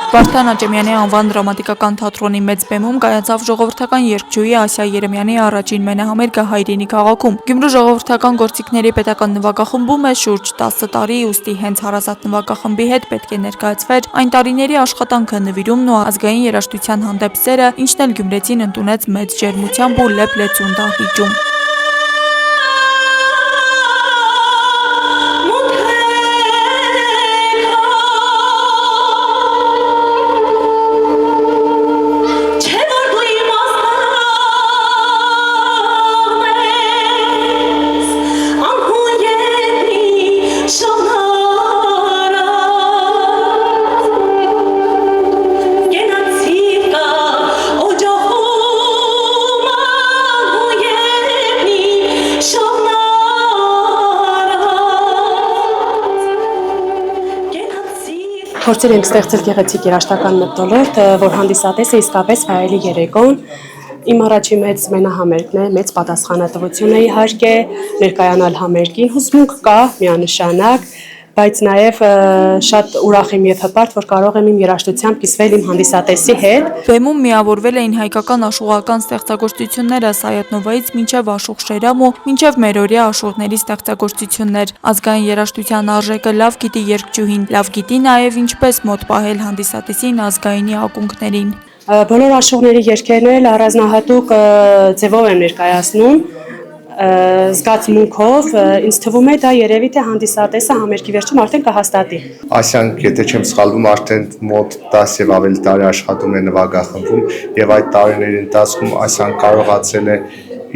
Վարդան Աճեմյանի անվան դրամատիկական թատրոնի մեծ բեմում կայացավ ժողովրդական երգչուհի Ասիա Երեմյանի առաջին մենահամերգը Հայրենի քաղաքում։ Գյումրու ժողովրդական գործիքների պետական նվագախմբում է շուրջ 10 տարի, ուստի հենց հարազատ նվագախմբի հետ պետք է ներկայացվեր այն տարիների աշխատանքը, նվիրումն ու ազգային երաժշտության հանդեպ սերը, ինչն էլ գյումրեցին ընդունեց մեծ ջերմությամբ ու լեփ-լեցուն դահլիճում։ Փորձել ենք ստեղծել գեղեցիկ երաժշտական մթնոլորտ, որ հանդիսատեսը իսկապես վայելի երեկոն։ Իմ առաջին մեծ մենահամերգն է, մեծ պատասխանատվություն է իհարկե, ներկայանալ համերգին, հուզմունք կա միանշանակ, բայց նաև շատ ուրախ եմ եւ հպարտ, որ կարող եմ իմ երաժշտությամբ կիսվել իմ հանդիսատեսի հետ։ Բեմում միավորվել էին հայկական աշուղական ստեղծագործությունները Սայաթ Նովայից մինչև Աշուղ Շերամ ու մինչև մերօրյա աշուղների ստեղծագործություններ։ Ազգային երաժշտության արժեքը լավ գիտի երգչուհին, լավ գիտի նաև ինչպես մոտ պահել հանդիսատեսին ազգայինի ակունքներին։ Բոլոր աշուղների երգերն էլ առանձնահատուկ ձևով եմ ներկայացնում, զգացմունքով, ինձ թվում է դա երևի թե հանդիսատեսը համերգի վերջում արդեն կհաստատի։ Ասյան, եթե չեմ սխալվում, արդեն մոտ 10 եւ ավելի տարի աշխատում է նվագախմբում եւ այդ տարիների ընթացքում Ասյան կարողացել է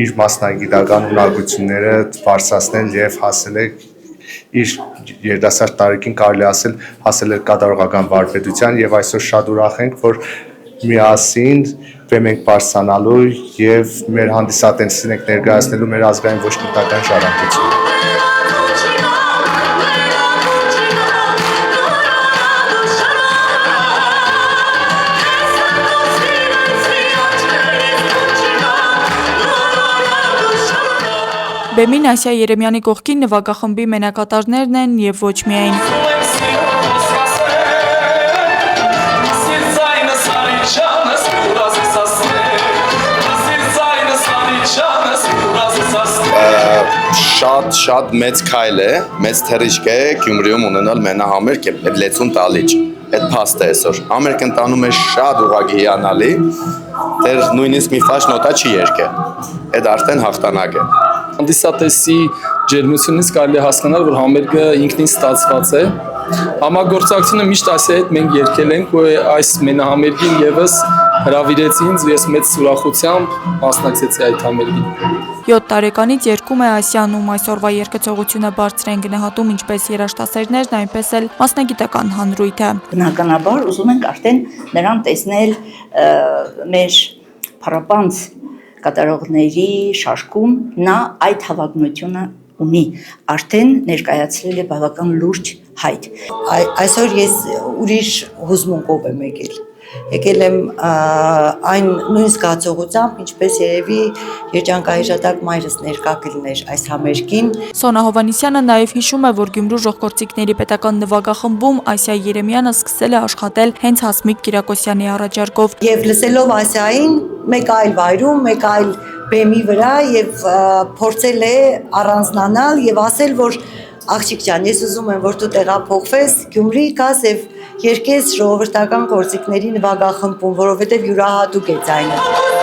իր մասնագիտական ունակությունները բարձրացնել եւ հասել է իր երիտասարդ տարիքին կարելի ասել հասել է կատարողական վարպետության եւ այսօր շատ ուրախ ենք, որ միասին բեմ ենք բարձրանալու եւ մեր հանդիսատեսին ենք ներկայացնելու մեր ազգային ոչնիտական ժառանգությունը։ Բեմին Ասիա Երեմյանի կողքին նվագախմբի մենակատարներն են եւ ոչ միայն։ Շատ մեծ քայլ է, մեծ թռիչք է Գյումրիում ունենալ մենահամերգ եւ լեցուն տալիճ։ Այդ փաստը է այսօր։ Համերգ ընտանում է շատ ուղղակի հիանալի, դեռ նույնիսկ մի ֆաշ նոտա չի երգել։ Այդ արդեն հաղթանակ է։ Հանդիսատեսի ջերմությունից կարելի է հասկանալ, որ համերգը ինքնին ստացված է։ Համագործակցությունը միշտ Ասիայի հետ մենք երգել ենք ու այս մենահամերգին եւս հրավիրեցի ինձ, ես մեծ ուրախությամբ մասնակցեցի այդ համերգին։ 7 տարեկանից երգում է Ասիան, ում այսօրվա երգեցողությունը բարձր են գնահատում ինչպես երաժշտասերներն, այնպես էլ մասնագիտական հանրույթը։ Բնականաբար ուզում ենք արդեն նրան տեսնել մեր փառապանց կատարողների շարքում, նա այդ հավակնությունը ունի, արդեն ներկայացրել է բավական լուրջ հայտ։ Այսօր ես ուրիշ հուզմունքով եմ եկել եմ այն նույն զգացողությամբ, ինչպես երևի երջանկահիշատակ մայրս ներկա կլիներ այս համերգին։ Սոնա Հովանիսյանը նաև հիշում է, որ Գյումրու ժողգործիքների պետական նվագախմբում Ասիա Երեմյանը սկսել է աշխատել հենց Հասմիկ Կիրակոսյանի առաջարկով։ Եվ լսելով Ասիային մեկ այլ վայրում, մեկ այլ բեմի վրա եւ փորձել է առանձնանալ եւ ասել, որ աղջիկ ջան, ես ուզում եմ, որ դու տեղափոխվես Գյումրի գաս եւ երկես ժողովրդական գործիքների նվագախմբում, որովհետեւ յուրահատուկ է ձայնը։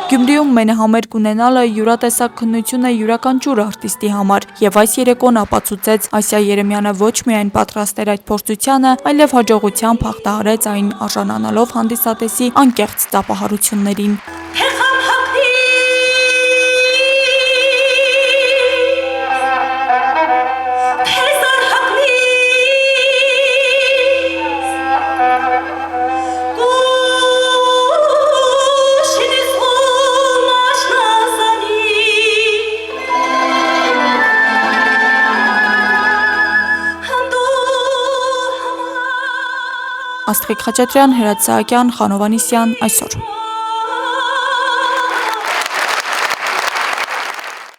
Գյումրիում մենահամերգ ունենալը յուրատեսակ քննություն է յուրաքանչյուր արտիստի համար, եւ այս երեկոն ապացուցեց Ասիա Երեմյանը ոչ միայն պատրաստ էր այդ փորձությանը, այլև հաջողությամբ հաղթահարեց այն արժանանալով հանդիսատեսի անկեղծ տապահարություններին։ Աստղիկ Խաչատրյան, Հրաց Սահակյան, Խան Հովհաննիսյան, այսօր։